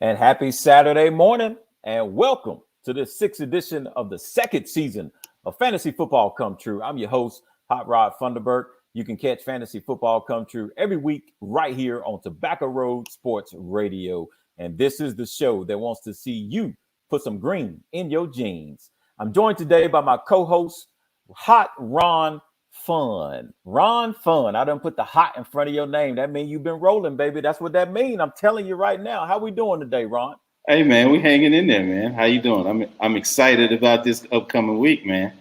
And happy Saturday morning, and welcome to the sixth edition of the second season of Fantasy Football Come True. I'm your host, Hot Rod Funderburk. You can catch Fantasy Football Come True every week right here on Tobacco Road Sports Radio. And this is the show that wants to see you put some green in your jeans. I'm joined today by my co-host, Hot Ron Fun. Ron Fun. I done put the hot in front of your name. That means you've been rolling, baby. That's what that means. I'm telling you right now. How we doing today, Ron? Hey man, we hanging in there, man. How you doing? I'm excited about this upcoming week, man.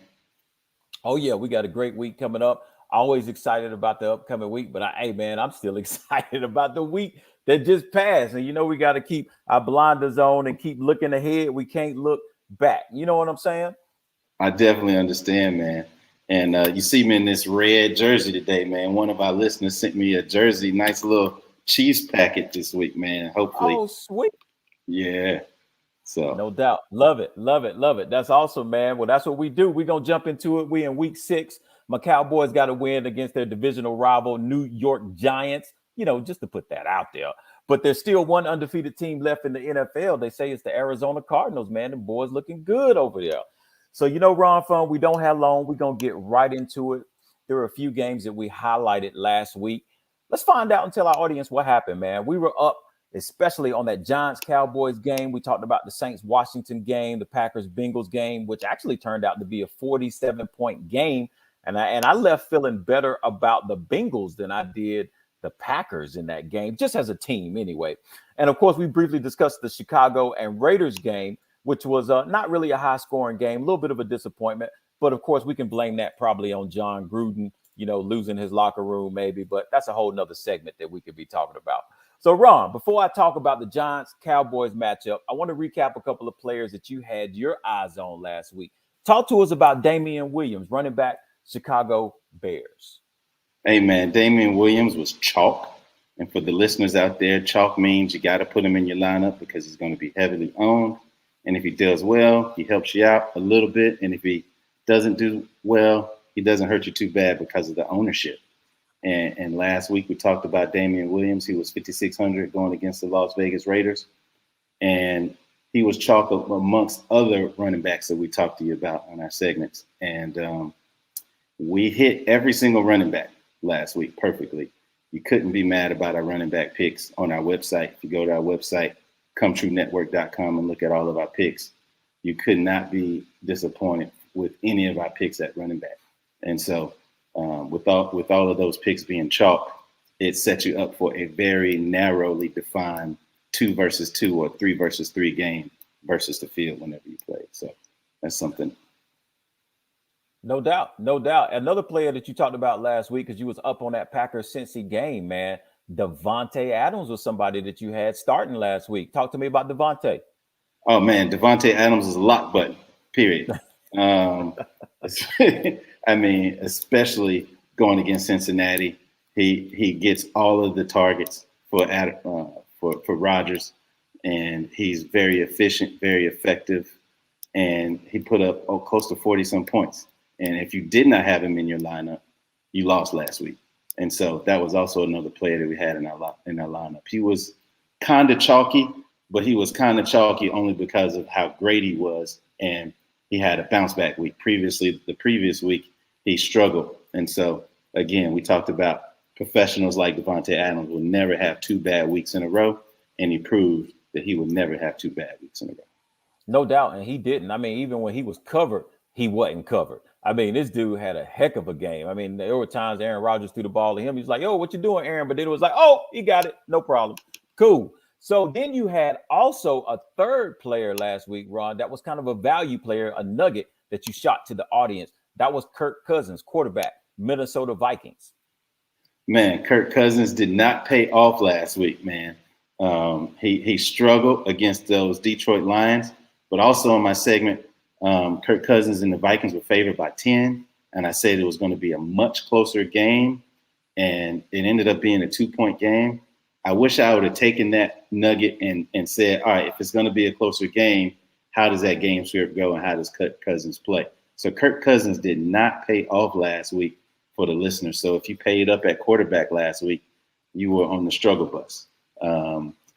Oh yeah, we got a great week coming up. Always excited about the upcoming week, but hey man, I'm still excited about the week that just passed. And you know we got to keep our blinders on and keep looking ahead. We can't look back. You know what I'm saying? I definitely understand, man. And you see me in this red jersey today, man. One of our listeners sent me a jersey, nice little cheese packet this week, man. Hopefully, Oh, sweet. yeah. So No doubt. Love it. Love it. Love it. That's awesome, man. Well, that's what we do. We're going to jump into it. We in week 6. My Cowboys got to win against their divisional rival, New York Giants, just to put that out there. But there's still one undefeated team left in the NFL. They say it's the Arizona Cardinals, man. The boys looking good over there. So, Ron Fun, we don't have long. We're going to get right into it. There were a few games that we highlighted last week. Let's find out and tell our audience what happened, man. We were up, especially on that Giants-Cowboys game. We talked about the Saints-Washington game, the Packers-Bengals game, which actually turned out to be a 47-point game. And I left feeling better about the Bengals than I did the Packers in that game, just as a team anyway. And, of course, we briefly discussed the Chicago and Raiders game, which was not really a high-scoring game, a little bit of a disappointment. But, of course, we can blame that probably on John Gruden, losing his locker room maybe. But that's a whole nother segment that we could be talking about. So, Ron, before I talk about the Giants-Cowboys matchup, I want to recap a couple of players that you had your eyes on last week. Talk to us about Damian Williams, running back, Chicago Bears. hey man, Damian Williams was chalk. And for the listeners out there, chalk means you got to put him in your lineup because he's going to be heavily owned. And if he does well, he helps you out a little bit. And if he doesn't do well, he doesn't hurt you too bad because of the ownership. And last week we talked about Damian Williams. He was 5,600 going against the Las Vegas Raiders. And he was chalk amongst other running backs that we talked to you about on our segments. And we hit every single running back last week perfectly. You couldn't be mad about our running back picks on our website. If you go to our website, cometruenetwork.com, and look at all of our picks, you could not be disappointed with any of our picks at running back. And so with all of those picks being chalk, it sets you up for a very narrowly defined 2 versus 2 or 3 versus 3 game versus the field whenever you play. So that's something. No doubt. No doubt. Another player that you talked about last week, because you was up on that Packers-Cincy game, man, Devontae Adams was somebody that you had starting last week. Talk to me about Devontae. Oh, man, Devontae Adams is a lock button, period. I mean, especially going against Cincinnati, he gets all of the targets for Rodgers, and he's very efficient, very effective, and he put up close to 40-some points. And if you did not have him in your lineup, you lost last week. And so that was also another player that we had in our lineup. He was kind of chalky, but he was kind of chalky only because of how great he was, and he had a bounce back week. The previous week, he struggled. And so, again, we talked about professionals like Devontae Adams will never have 2 bad weeks in a row, and he proved that he would never have 2 bad weeks in a row. No doubt, and he didn't. I mean, even when he was covered, he wasn't covered. I mean, this dude had a heck of a game. I mean, there were times Aaron Rodgers threw the ball to him. He's like, "Yo, what you doing, Aaron?" But then it was like, "Oh, he got it. No problem. Cool." So then you had also a third player last week, Ron, that was kind of a value player, a nugget that you shot to the audience. That was Kirk Cousins, quarterback, Minnesota Vikings. Man, Kirk Cousins did not pay off last week, man. He struggled against those Detroit Lions, but also in my segment, Kirk Cousins and the Vikings were favored by 10, and I said it was going to be a much closer game, and it ended up being a 2-point game. I wish I would have taken that nugget and said, all right, if it's going to be a closer game, how does that game script go and how does Kirk Cousins play? So Kirk Cousins did not pay off last week for the listeners. So if you paid up at quarterback last week, you were on the struggle bus.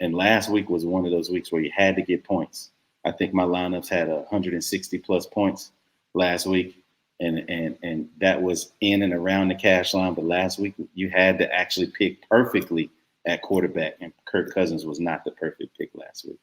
And last week was one of those weeks where you had to get points. I think my lineups had 160 plus points last week. And that was in and around the cash line. But last week you had to actually pick perfectly at quarterback. And Kirk Cousins was not the perfect pick last week.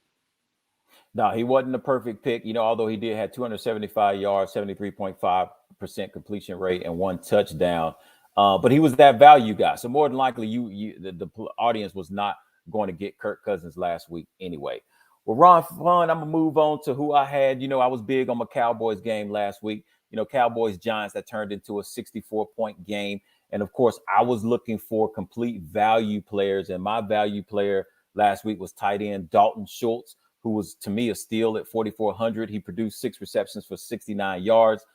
No, he wasn't the perfect pick, although he did have 275 yards, 73.5% completion rate, and 1 touchdown. But he was that value guy. So more than likely, the audience was not going to get Kirk Cousins last week anyway. Well, Ron Fun, I'm going to move on to who I had. I was big on my Cowboys game last week. Cowboys Giants, that turned into a 64-point game. And of course, I was looking for complete value players. And my value player last week was tight end Dalton Schultz, who was, to me, a steal at 4,400. He produced 6 receptions for 69 yards.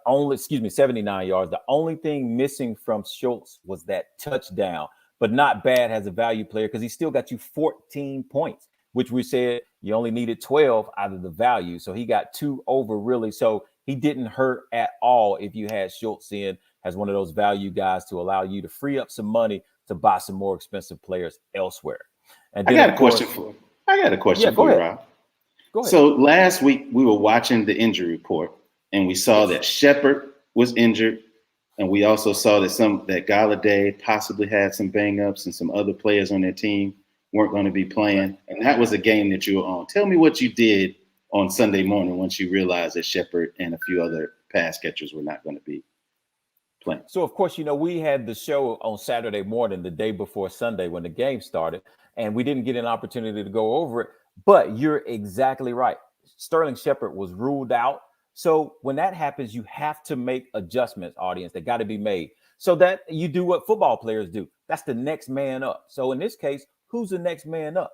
79 yards. The only thing missing from Schultz was that touchdown, but not bad as a value player because he still got you 14 points, which we said you only needed 12 out of the value. So he got 2 over, really. So he didn't hurt at all if you had Schultz in as one of those value guys to allow you to free up some money to buy some more expensive players elsewhere. And then, I got a question for you, Rob. Go ahead. So last week we were watching the injury report, and we saw that Shepard was injured, and we also saw that Galladay possibly had some bang-ups, and some other players on their team weren't going to be playing. And that was a game that you were on. Tell me what you did on Sunday morning once you realized that Shepard and a few other pass catchers were not going to be playing. So, of course, we had the show on Saturday morning, the day before Sunday when the game started, and we didn't get an opportunity to go over it. But you're exactly right. Sterling Shepard was ruled out. So when that happens, you have to make adjustments, audience, that got to be made so that you do what football players do. That's the next man up. So in this case, who's the next man up?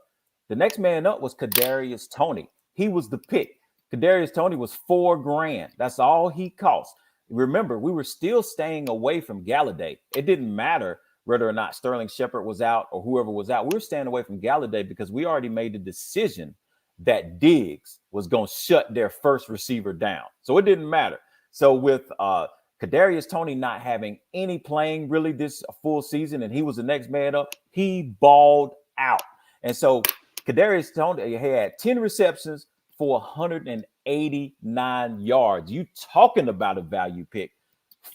The next man up was Kadarius Toney. He was the pick. Kadarius Toney was $4,000. That's all he cost. Remember, we were still staying away from Galladay. It didn't matter whether or not Sterling Shepard was out or whoever was out. We were staying away from Galladay because we already made the decision that Diggs was going to shut their first receiver down. So it didn't matter. So with Kadarius Toney not having any playing really this full season, and he was the next man up, he balled out. And so Kadarius Toney had 10 receptions for 189 yards. You talking about a value pick.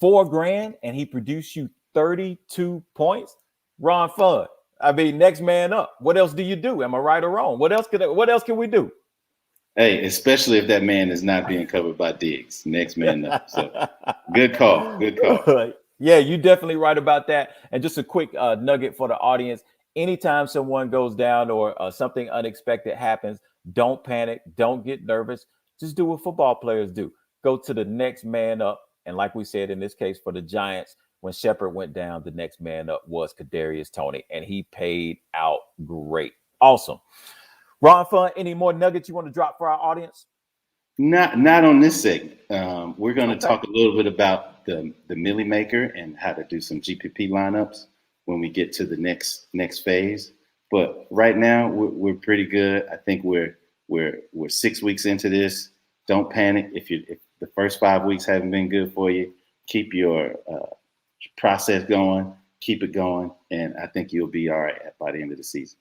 $4,000, and he produced you 32 points. Ron Fun. I mean, next man up. What else do you do? Am I right or wrong? What else can we do? Hey, especially if that man is not being covered by Diggs. Next man up. So good call. Good call. Yeah, you're definitely right about that. And just a quick nugget for the audience. Anytime someone goes down or something unexpected happens, don't panic. Don't get nervous. Just do what football players do. Go to the next man up. And like we said, in this case for the Giants, when Shepard went down, the next man up was Kadarius Toney, and he paid out great. Awesome. Ron Fun, any more nuggets you want to drop for our audience? Not on this segment. We're going to talk a little bit about the Millie Maker and how to do some GPP lineups when we get to the next phase. But right now we're pretty good. I think we're 6 weeks into this. Don't panic if the first 5 weeks haven't been good for you. Keep your process going, keep it going, and I think you'll be all right by the end of the season.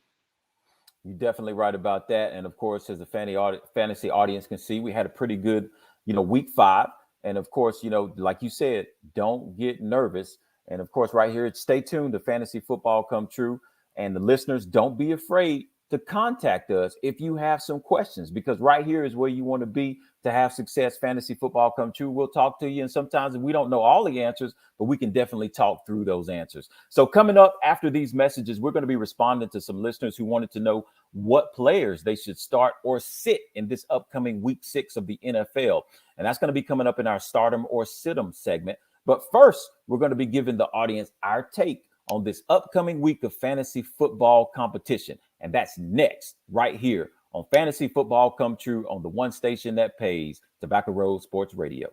You're definitely right about that. And of course, as the fantasy audience can see, we had a pretty good, week 5. And of course, like you said, don't get nervous. And of course, right here, stay tuned to Fantasy Football Come True. And the listeners, don't be afraid to contact us if you have some questions, because right here is where you want to be to have success. Fantasy Football Come True. We'll talk to you. And sometimes we don't know all the answers, but we can definitely talk through those answers. So coming up after these messages, we're going to be responding to some listeners who wanted to know what players they should start or sit in this upcoming week 6 of the NFL. And that's going to be coming up in our Stardom or Sit-em segment. But first, we're going to be giving the audience our take on this upcoming week of fantasy football competition. And that's next, right here on Fantasy Football Come True on the one station that pays, Tobacco Road Sports Radio.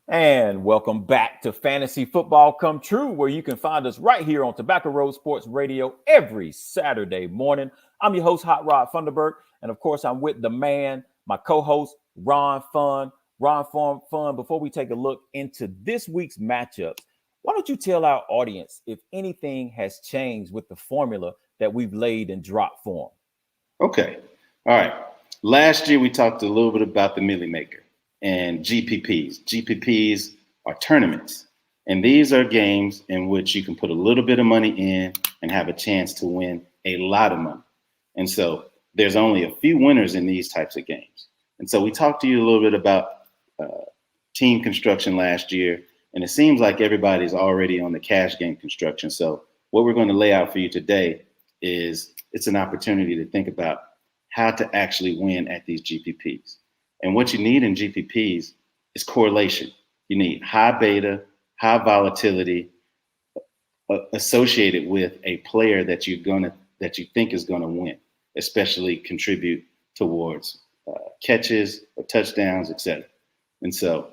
And welcome back to Fantasy Football Come True, where you can find us right here on Tobacco Road Sports Radio every Saturday morning. I'm your host, Hot Rod Funderburg. And of course, I'm with the man, my co-host, Ron Fun. Ron Fun, before we take a look into this week's matchups, Why don't you tell our audience if anything has changed with the formula that we've laid in drop form? Okay. All right. Last year, we talked a little bit about the Millie Maker and GPPs. GPPs are tournaments. And these are games in which you can put a little bit of money in and have a chance to win a lot of money. And so there's only a few winners in these types of games. And so we talked to you a little bit about team construction last year. And it seems like everybody's already on the cash game construction. So what we're going to lay out for you today is it's an opportunity to think about how to actually win at these GPPs. And what you need in GPPs is correlation. You need high beta, high volatility associated with a player that you think is going to win, especially contribute towards catches or touchdowns, etc. And so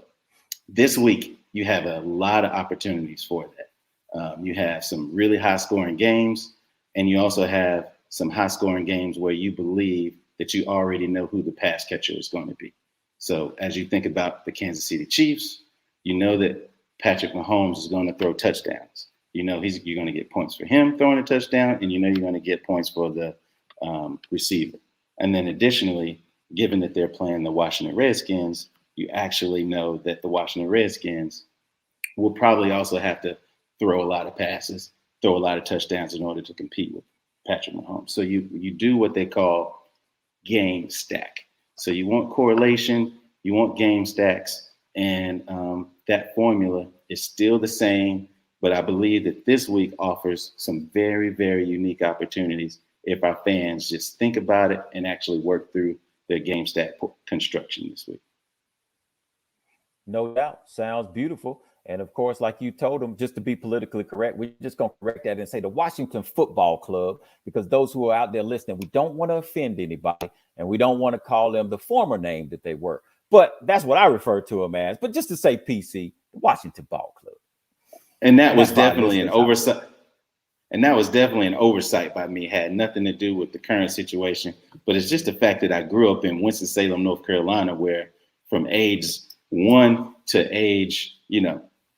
this week you have a lot of opportunities for that. You have some really high scoring games, and you also have some high scoring games where you believe that you already know who the pass catcher is going to be. So as you think about the Kansas City Chiefs, you know that Patrick Mahomes is going to throw touchdowns. You know you're going to get points for him throwing a touchdown, and you know you're going to get points for the receiver. And then additionally, given that they're playing the Washington Redskins, you actually know that the Washington Redskins will probably also have to throw a lot of passes, throw a lot of touchdowns in order to compete with Patrick Mahomes. So you do what they call game stack. So you want correlation, you want game stacks, and that formula is still the same. But I believe that this week offers some very, very unique opportunities if our fans just think about it and actually work through their game stack construction this week. No doubt. Sounds beautiful. And of course, like you told them, just to be politically correct, we're just going to correct that and say the Washington Football Club, because those who are out there listening, we don't want to offend anybody and we don't want to call them the former name that they were. But that's what I refer to them as. But just to say PC, the Washington Ball Club. And that was definitely an oversight. And that was definitely an oversight by me. It had nothing to do with the current situation. But it's just the fact that I grew up in Winston-Salem, North Carolina, where from age 1 to age,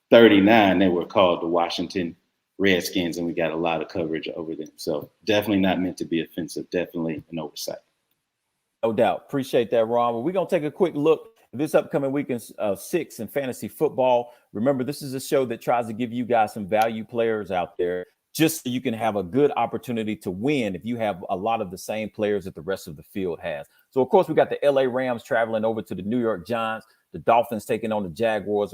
39, they were called the Washington Redskins, and we got a lot of coverage over them. So definitely not meant to be offensive. Definitely an oversight. No doubt. Appreciate that, Ron. Well, we're going to take a quick look this upcoming weekend 6 in fantasy football. Remember, this is a show that tries to give you guys some value players out there just so you can have a good opportunity to win if you have a lot of the same players that the rest of the field has. So, of course, we got the LA Rams traveling over to the New York Giants. The Dolphins taking on the Jaguars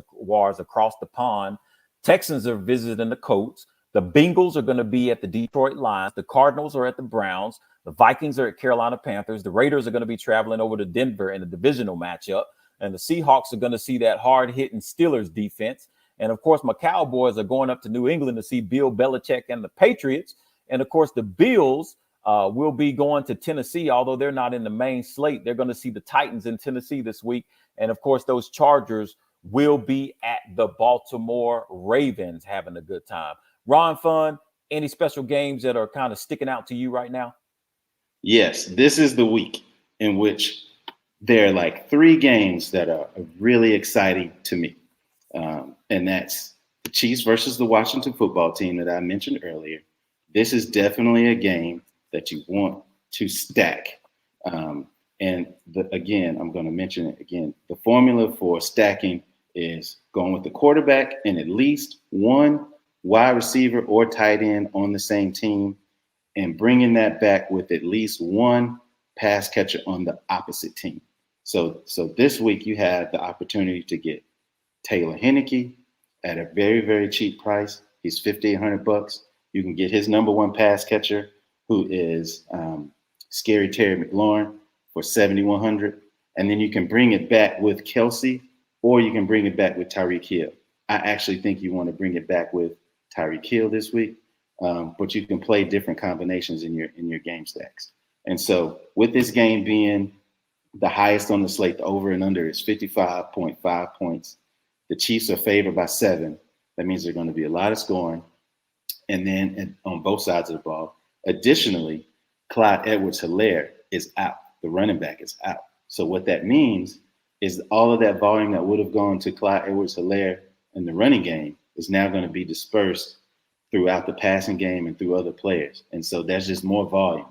across the pond. Texans are visiting the Colts. The Bengals are going to be at the Detroit Lions. The Cardinals are at the Browns. The Vikings are at Carolina Panthers. The Raiders are going to be traveling over to Denver in a divisional matchup. And the Seahawks are going to see that hard-hitting Steelers defense. And, of course, my Cowboys are going up to New England to see Bill Belichick and the Patriots. And, of course, the Bills will be going to Tennessee, although they're not in the main slate. They're going to see the Titans in Tennessee this week. And, of course, those Chargers will be at the Baltimore Ravens having a good time. Ron Fun, any special games that are kind of sticking out to you right now? Yes, this is the week in which there are like 3 games that are really exciting to me. And that's the Chiefs versus the Washington football team that I mentioned earlier. This is definitely a game that you want to stack. Again, I'm going to mention it again. The formula for stacking is going with the quarterback and at least one wide receiver or tight end on the same team, and bringing that back with at least one pass catcher on the opposite team. So this week you have the opportunity to get Taylor Heineke at a very, very cheap price. He's $5,800. You can get his number 1 pass catcher, who is Scary Terry McLaurin, for $7,100. And then you can bring it back with Kelsey, or you can bring it back with Tyreek Hill. I actually think you want to bring it back with Tyreek Hill this week, but you can play different combinations in your game stacks. And so with this game being the highest on the slate, the over and under is 55.5 points. The Chiefs are favored by 7. That means there's going to be a lot of scoring. And then on both sides of the ball. Additionally, Clyde Edwards-Helaire is out. The running back is out. So what that means is all of that volume that would have gone to Clyde Edwards-Helaire in the running game is now going to be dispersed throughout the passing game and through other players. And so there's just more volume.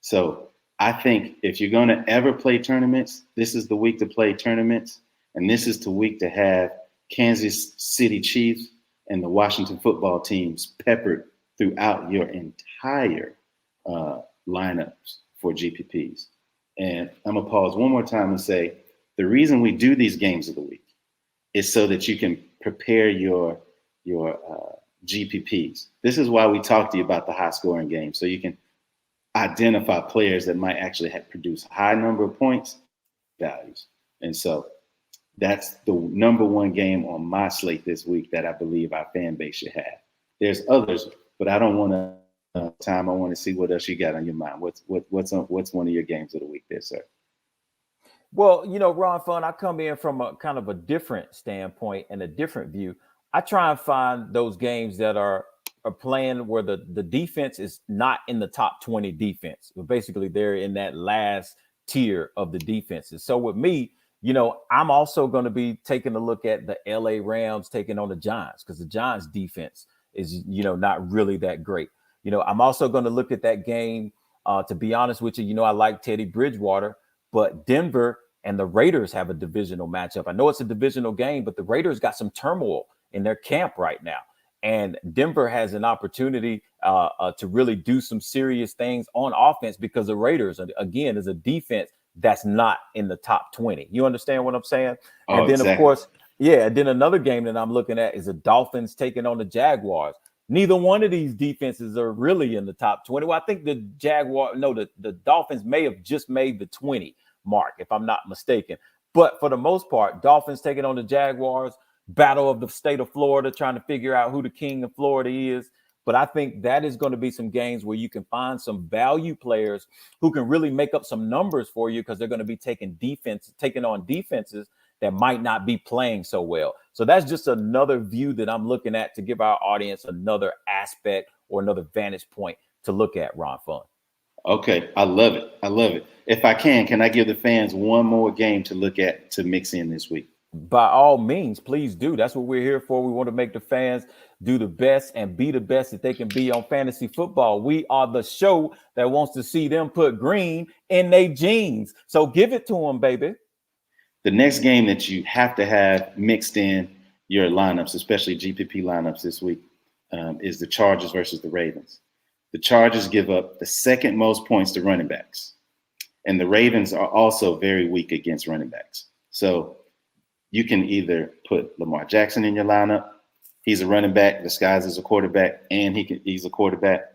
So I think if you're going to ever play tournaments, this is the week to play tournaments. And this is the week to have Kansas City Chiefs and the Washington football teams peppered throughout your entire lineups for GPPs. And I'm going to pause one more time and say, the reason we do these games of the week is so that you can prepare your GPPs. This is why we talk to you about the high scoring game, so you can identify players that might actually produce high number of points values. And so that's the number one game on my slate this week that I believe our fan base should have. There's others, but I don't want to time. I want to see what else you got on your mind. What's one of your games of the week there, sir? Well, Ron Fun, I come in from a kind of a different standpoint and a different view. I try and find those games that are playing where the defense is not in the top 20 defense. But basically, they're in that last tier of the defenses. So with me, I'm also going to be taking a look at the LA Rams taking on the Giants, because the Giants defense is, not really that great. I'm also going to look at that game. To be honest with you, I like Teddy Bridgewater, but Denver and the Raiders have a divisional matchup. I know it's a divisional game, but the Raiders got some turmoil in their camp right now. And Denver has an opportunity to really do some serious things on offense, because the Raiders, again, is a defense that's not in the top 20. You understand what I'm saying? Oh, and then, exactly. Of course, and then another game that I'm looking at is the Dolphins taking on the Jaguars. Neither one of these defenses are really in the top 20. Well, I think the Dolphins may have just made the 20 mark, if I'm not mistaken. But for the most part, Dolphins taking on the Jaguars, battle of the state of Florida, trying to figure out who the king of Florida is. But I think that is going to be some games where you can find some value players who can really make up some numbers for you, because they're going to be taking on defenses that might not be playing so well. So that's just another view that I'm looking at to give our audience another aspect or another vantage point to look at, Ron Fun. Okay, I love it. If I can I give the fans one more game to look at to mix in this week? By all means, please do. That's what we're here for. We want to make the fans do the best and be the best that they can be on fantasy football. We are the show that wants to see them put green in their jeans. So give it to them, baby. The next game that you have to have mixed in your lineups, especially GPP lineups this week, is the Chargers versus the Ravens. The Chargers give up the second most points to running backs, and the Ravens are also very weak against running backs. So you can either put Lamar Jackson in your lineup. He's a running back disguised as a quarterback, and he's a quarterback.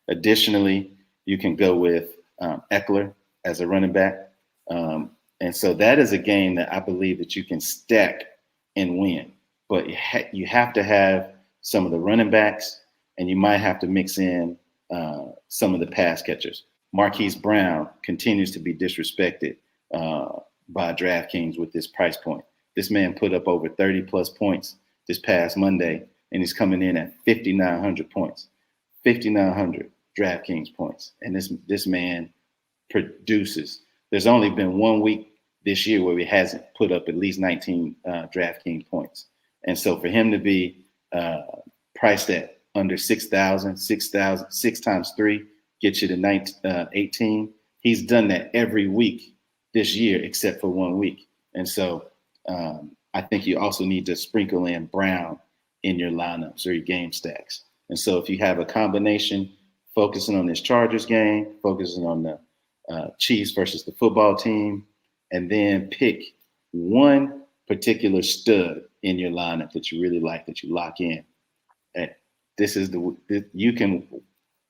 Additionally, you can go with Eckler as a running back. And so that is a game that I believe that you can stack and win. But you have to have some of the running backs, and you might have to mix in some of the pass catchers. Marquise Brown continues to be disrespected by DraftKings with this price point. This man put up over 30-plus points this past Monday, and he's coming in at 5,900 points. 5,900 DraftKings points. And this man produces. There's only been 1 week this year where he hasn't put up at least 19 DraftKings points. And so for him to be priced at under 6,000, 6 times 3 gets you to 18. He's done that every week this year except for 1 week. And so I think you also need to sprinkle in Brown in your lineups or your game stacks. And so if you have a combination focusing on this Chargers game, focusing on the Chiefs versus the football team, and then pick one particular stud in your lineup that you really like, that you lock in. You can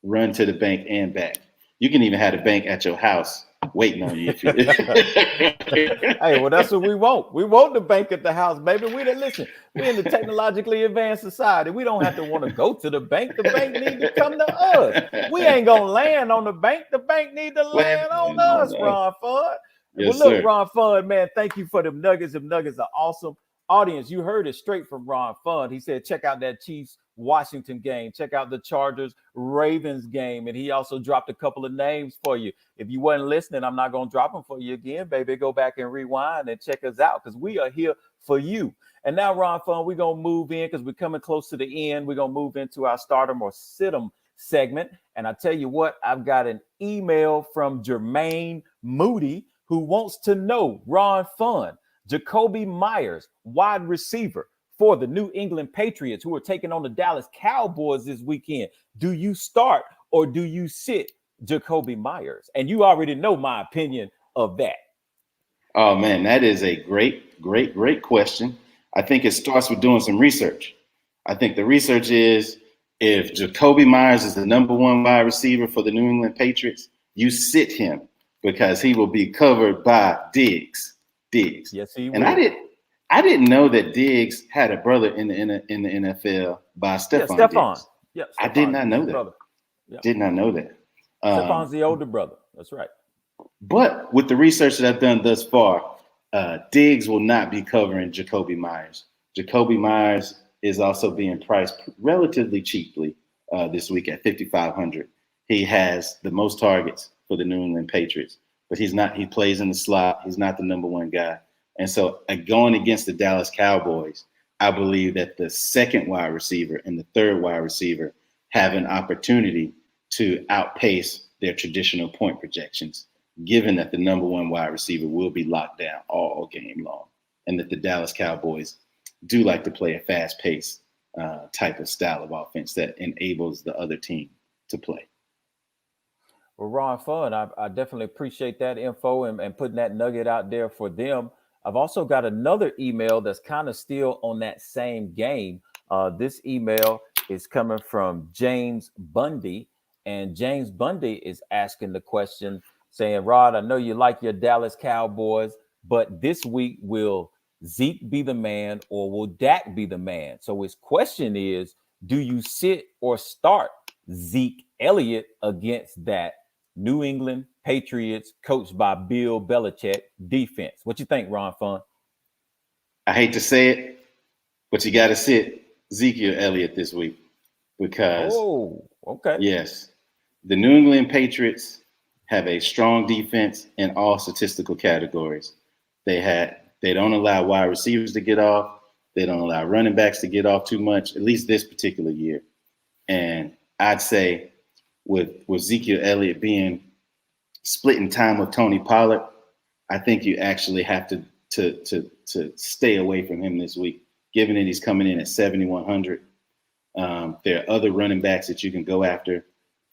run to the bank and back. You can even have the bank at your house waiting on you. Hey, well, that's what we want. We want the bank at the house, baby. Listen, we're in the technologically advanced society. We don't have to want to go to the bank. The bank need to come to us. We ain't gonna land on the bank. The bank need to land on us, Ron Fudd. Yes, well, look, sir. Ron Fudd, man, thank you for them nuggets. Them nuggets are awesome. Audience, you heard it straight from Ron Fund. He said, check out that Chiefs Washington game. Check out the Chargers Ravens game. And he also dropped a couple of names for you. If you wasn't listening, I'm not going to drop them for you again, baby. Go back and rewind and check us out because we are here for you. And now, Ron Fund, we're going to move in because we're coming close to the end. We're going to move into our start 'em or sit 'em segment. And I tell you what, I've got an email from Jermaine Moody who wants to know, Ron Fund, Jacoby Myers, wide receiver for the New England Patriots, who are taking on the Dallas Cowboys this weekend. Do you start or do you sit Jacoby Myers? And you already know my opinion of that. Oh, man, that is a great question. I think it starts with doing some research. I think the research is if Jacoby Myers is the number one wide receiver for the New England Patriots, you sit him because he will be covered by Diggs. Yes, he will. And I didn't know that Diggs had a brother in the NFL by Stephon. Yeah, Stephon. Diggs. Yeah, I did not know that. Brother. Yep. Did not know that. Stephon's the older brother. That's right. But with the research that I've done thus far, Diggs will not be covering Jacoby Myers. Jacoby Myers is also being priced relatively cheaply this week at $5,500. He has the most targets for the New England Patriots, but he's not. He plays in the slot. He's not the number one guy. And so going against the Dallas Cowboys, I believe that the second wide receiver and the third wide receiver have an opportunity to outpace their traditional point projections, given that the number one wide receiver will be locked down all game long, and that the Dallas Cowboys do like to play a fast-paced type of style of offense that enables the other team to play. Well, Ron Fund, I definitely appreciate that info and putting that nugget out there for them. I've also got another email that's kind of still on that same game. This email is coming from James Bundy, and James Bundy is asking the question saying, Rod, I know you like your Dallas Cowboys, but this week will Zeke be the man or will Dak be the man? So his question is, do you sit or start Zeke Elliott against that New England Patriots coached by Bill Belichick defense? What you think, Ron Fund? I hate to say it, but you got to sit Ezekiel Elliott this week because, yes, the New England Patriots have a strong defense in all statistical categories. They don't allow wide receivers to get off. They don't allow running backs to get off too much, at least this particular year. And I'd say with Ezekiel Elliott being splitting time with Tony Pollard, I think you actually have to stay away from him this week, given that he's coming in at 7,100. There are other running backs that you can go after.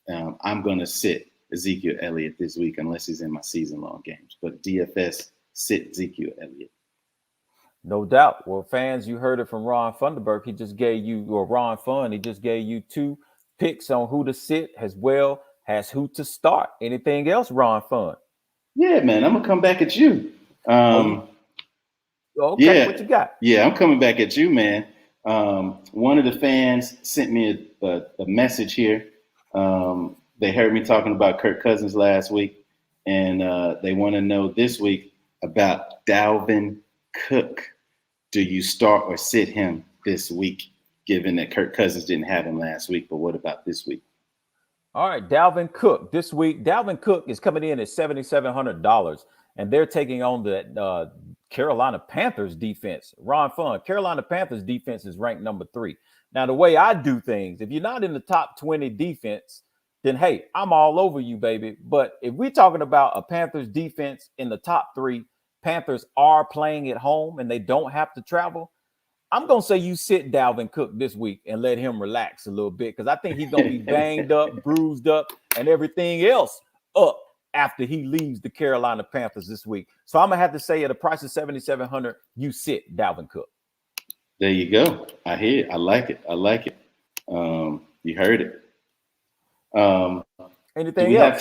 I'm going to sit Ezekiel Elliott this week unless he's in my season-long games. But DFS, sit Ezekiel Elliott. No doubt. Well, fans, you heard it from Ron Funderburg. He just gave you, or Ron Fund, he just gave you 2 picks on who to sit as well as who to start. Anything else, Ron Fund? Yeah, man, I'm going to come back at you. Okay, yeah, what you got? Yeah, I'm coming back at you, man. One of the fans sent me a message here. They heard me talking about Kirk Cousins last week, and they want to know this week about Dalvin Cook. Do you start or sit him this week, given that Kirk Cousins didn't have him last week? But what about this week? All right, Dalvin Cook. This week, Dalvin Cook is coming in at $7,700, and they're taking on the Carolina Panthers defense. Ron Fund, Carolina Panthers defense is ranked number 3. Now, the way I do things, if you're not in the top 20 defense, then, hey, I'm all over you, baby. But if we're talking about a Panthers defense in the top 3, Panthers are playing at home and they don't have to travel, I'm going to say you sit Dalvin Cook this week and let him relax a little bit because I think he's going to be banged up, bruised up, and everything else up after he leaves the Carolina Panthers this week. So I'm going to have to say at a price of $7,700, you sit Dalvin Cook. There you go. I hear it. I like it. You heard it. Anything else?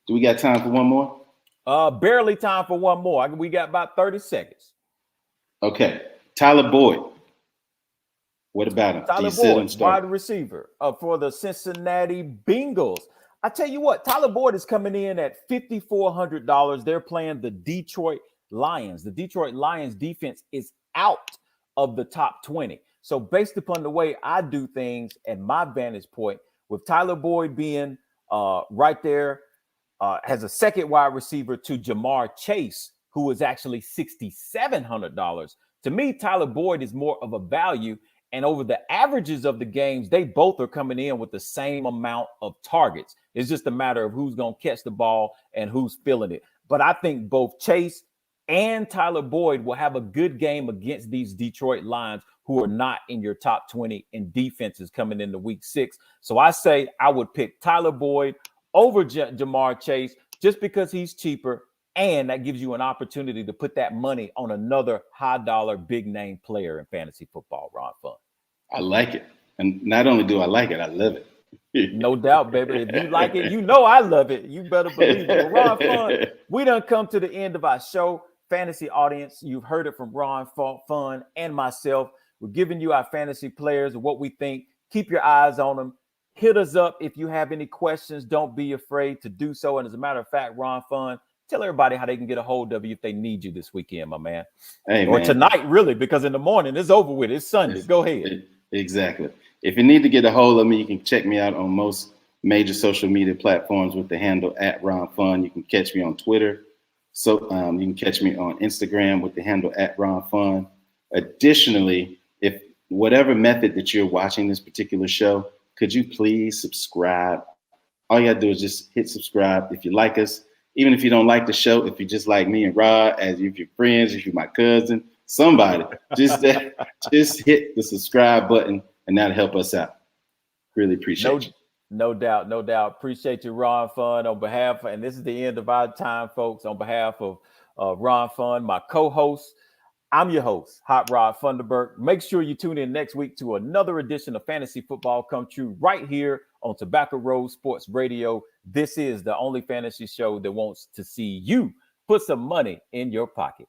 Do we got time for one more? Barely time for one more. We got about 30 seconds. Okay. Tyler Boyd. What about him? Tyler Boyd, wide receiver for the Cincinnati Bengals. I tell you what, Tyler Boyd is coming in at $5,400. They're playing the Detroit Lions. The Detroit Lions defense is out of the top 20. So based upon the way I do things and my vantage point, with Tyler Boyd being right there, has a second wide receiver to Jamar Chase, who is actually $6,700. To me, Tyler Boyd is more of a value. And over the averages of the games, they both are coming in with the same amount of targets. It's just a matter of who's going to catch the ball and who's feeling it. But I think both Chase and Tyler Boyd will have a good game against these Detroit Lions, who are not in your top 20 in defenses coming into week 6. So I say I would pick Tyler Boyd over Jamar Chase just because he's cheaper, and that gives you an opportunity to put that money on another high-dollar, big-name player in fantasy football, Ron Fun. I like it. And not only do I like it, I love it. No doubt, baby. If you like it, you know I love it. You better believe it. Well, Ron Fun, we done come to the end of our show. Fantasy audience, you've heard it from Ron Fun and myself. We're giving you our fantasy players and what we think. Keep your eyes on them. Hit us up if you have any questions. Don't be afraid to do so. And as a matter of fact, Ron Fun, tell everybody how they can get a hold of you if they need you this weekend, my man. Hey, or man. Tonight, really, because in the morning it's over with. It's Sunday. Go ahead. Exactly. If you need to get a hold of me, you can check me out on most major social media platforms with the handle @RonFun. You can catch me on Twitter. So you can catch me on Instagram with the handle @RonFun. Additionally, if whatever method that you're watching this particular show, could you please subscribe? All you gotta do is just hit subscribe. If you like us, even if you don't like the show, if you just like me and Rod, as if you're friends, if you're my cousin, somebody, just hit the subscribe button, and that'll help us out. Really appreciate you. No doubt. Appreciate you, Ron Fun. On behalf, and this is the end of our time, folks. On behalf of Ron Fun, my co-host, I'm your host, Hot Rod Funderburk. Make sure you tune in next week to another edition of Fantasy Football Come True right here on Tobacco Road Sports Radio. This is the only fantasy show that wants to see you put some money in your pocket.